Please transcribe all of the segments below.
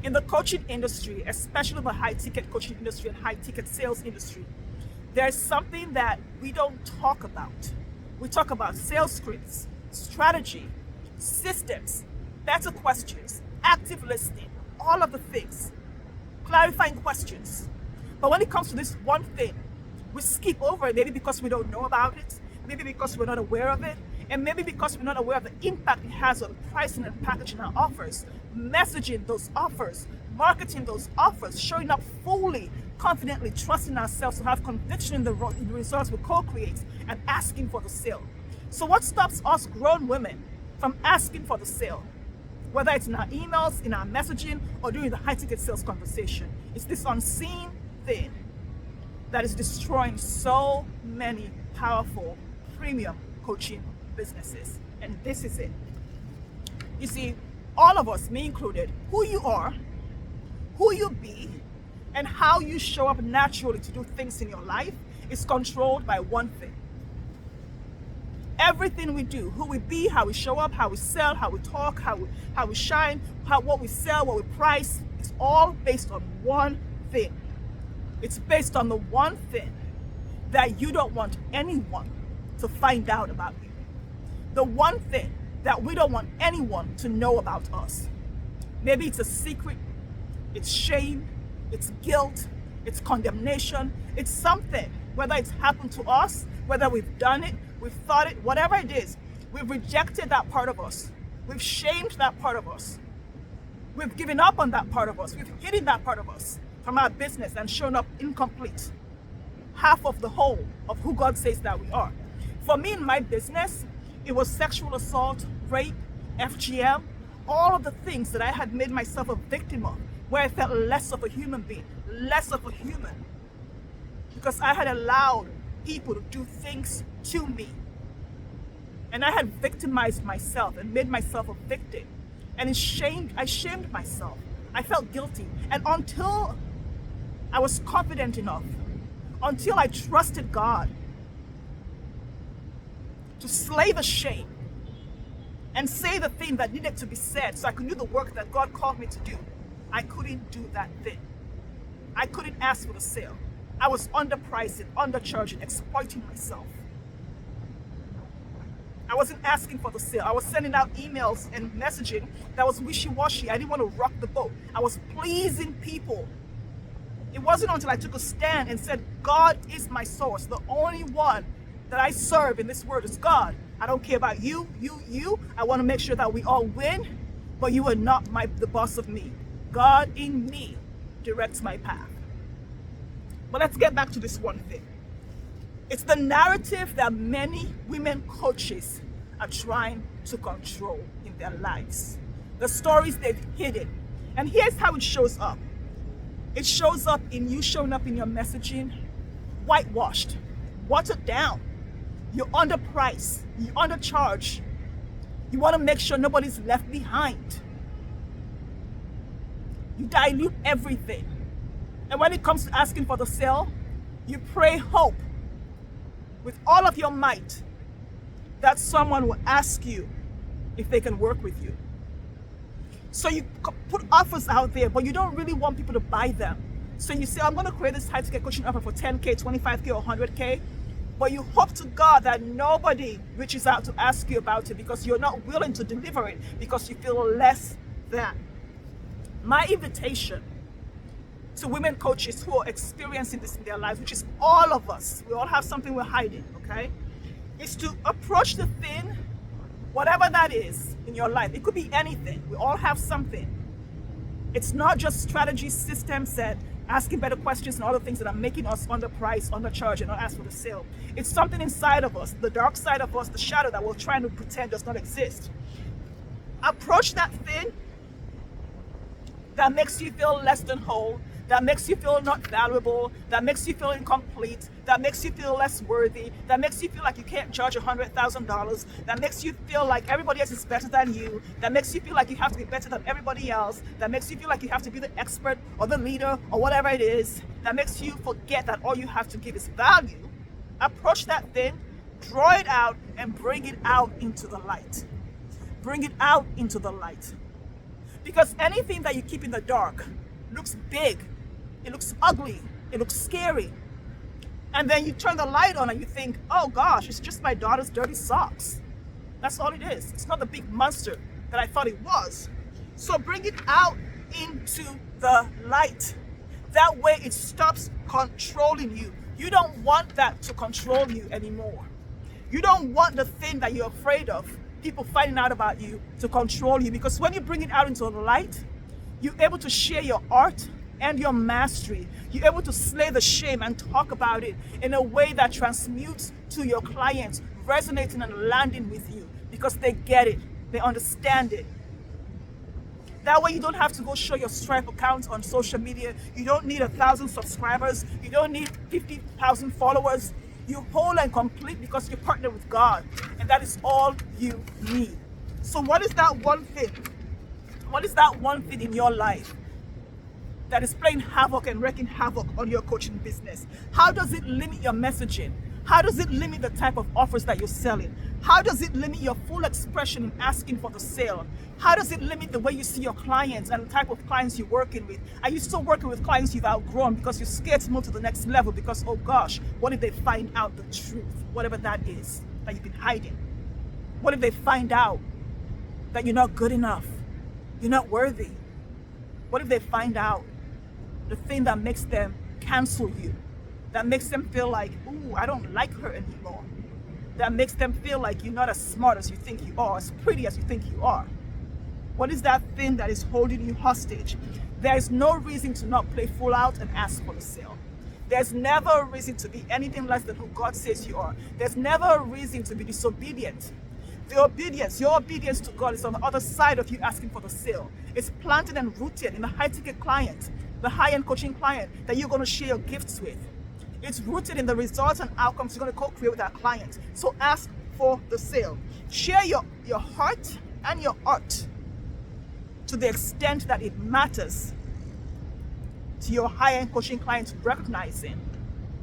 In the coaching industry, especially the high ticket coaching industry and high ticket sales industry, there's something that we don't talk about. We talk about sales scripts, strategy, systems, better questions, active listening, all of the things, clarifying questions. But when it comes to this one thing, we skip over it, maybe because we don't know about it, maybe because we're not aware of it, and maybe because we're not aware of the impact it has on pricing and packaging our offers, messaging those offers, marketing those offers, showing up fully, confidently, trusting ourselves to have conviction in the results we co-create, and asking for the sale. So what stops us grown women from asking for the sale? Whether it's in our emails, in our messaging, or during the high-ticket sales conversation, it's this unseen thing that is destroying so many powerful premium coaching businesses. And this is it. You see, all of us, me included, who you are, who you be, and how you show up naturally to do things in your life is controlled by one thing. Everything we do, who we be, how we show up, how we sell, how we talk, how we shine, what we sell, what we price, it's all based on one thing. It's based on the one thing that you don't want anyone to find out about you. The one thing that we don't want anyone to know about us. Maybe it's a secret, it's shame, it's guilt, it's condemnation, it's something, whether it's happened to us, whether we've done it, we've thought it, whatever it is, we've rejected that part of us. We've shamed that part of us. We've given up on that part of us. We've hidden that part of us from our business and shown up incomplete. Half of the whole of who God says that we are. For me in my business, it was sexual assault, rape, FGM, all of the things that I had made myself a victim of, where I felt less of a human being, less of a human, because I had allowed people to do things to me. And I had victimized myself and made myself a victim. And I shamed myself. I felt guilty. And until I was confident enough, until I trusted God to slay the shame and say the thing that needed to be said so I could do the work that God called me to do, I couldn't do that thing. I couldn't ask for the sale. I was underpricing, undercharging, exploiting myself. I wasn't asking for the sale. I was sending out emails and messaging that was wishy-washy. I didn't want to rock the boat. I was pleasing people. It wasn't until I took a stand and said, God is my source. The only one that I serve in this world is God. I don't care about you. I want to make sure that we all win, but you are not the boss of me. God in me directs my path. But let's get back to this one thing. It's the narrative that many women coaches are trying to control in their lives. The stories they've hidden. And here's how it shows up. It shows up in you showing up in your messaging, whitewashed, watered down. You're underpriced, you're undercharged. You want to make sure nobody's left behind. You dilute everything. And when it comes to asking for the sale, you pray hope with all of your might that someone will ask you if they can work with you. So you put offers out there, but you don't really want people to buy them. So you say, I'm going to create this high-ticket coaching offer for 10K, 25K, or 100K. But you hope to God that nobody reaches out to ask you about it because you're not willing to deliver it because you feel less than. My invitation to women coaches who are experiencing this in their lives, which is all of us, we all have something we're hiding, okay, is to approach the thing, whatever that is in your life. It could be anything. We all have something. It's not just strategy, systems, and asking better questions and all the things that are making us underpriced, undercharged, and not ask for the sale. It's something inside of us, the dark side of us, the shadow that we're trying to pretend does not exist. Approach that thing that makes you feel less than whole, that makes you feel not valuable, that makes you feel incomplete, that makes you feel less worthy, that makes you feel like you can't charge $100,000, that makes you feel like everybody else is better than you, that makes you feel like you have to be better than everybody else, that makes you feel like you have to be the expert or the leader or whatever it is, that makes you forget that all you have to give is value. Approach that thing, draw it out, and bring it out into the light. Bring it out into the light. Because anything that you keep in the dark looks big, it looks ugly, it looks scary. And then you turn the light on and you think, oh gosh, it's just my daughter's dirty socks. That's all it is. It's not the big monster that I thought it was. So bring it out into the light. That way it stops controlling you. You don't want that to control you anymore. You don't want the thing that you're afraid of, people finding out about you, to control you. Because when you bring it out into the light, you're able to share your art and your mastery. You're able to slay the shame and talk about it in a way that transmutes to your clients, resonating and landing with you because they get it, they understand it. That way you don't have to go show your Stripe account on social media. You don't need 1,000 subscribers. You don't need 50,000 followers. You're whole and complete because you partner with God, and that is all you need. So what is that one thing? What is that one thing in your life that is playing havoc and wreaking havoc on your coaching business? How does it limit your messaging? How does it limit the type of offers that you're selling? How does it limit your full expression in asking for the sale? How does it limit the way you see your clients and the type of clients you're working with? Are you still working with clients you've outgrown because you're scared to move to the next level because, oh gosh, what if they find out the truth, whatever that is that you've been hiding? What if they find out that you're not good enough? You're not worthy? What if they find out the thing that makes them cancel you? That makes them feel like, ooh, I don't like her anymore. That makes them feel like you're not as smart as you think you are, as pretty as you think you are. What is that thing that is holding you hostage? There is no reason to not play full out and ask for the sale. There's never a reason to be anything less than who God says you are. There's never a reason to be disobedient. The obedience, your obedience to God is on the other side of you asking for the sale. It's planted and rooted in the high-ticket client, the high-end coaching client that you're going to share your gifts with. It's rooted in the results and outcomes you're going to co-create with that client. So ask for the sale. Share your heart and your art to the extent that it matters to your high-end coaching clients, recognizing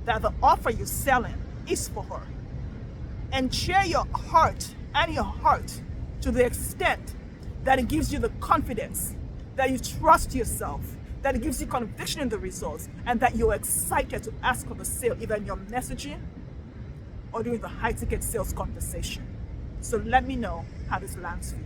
that the offer you're selling is for her. And share your heart and your heart to the extent that it gives you the confidence, that you trust yourself, that it gives you conviction in the results, and that you're excited to ask for the sale, either in your messaging or during the high-ticket sales conversation. So let me know how this lands for you.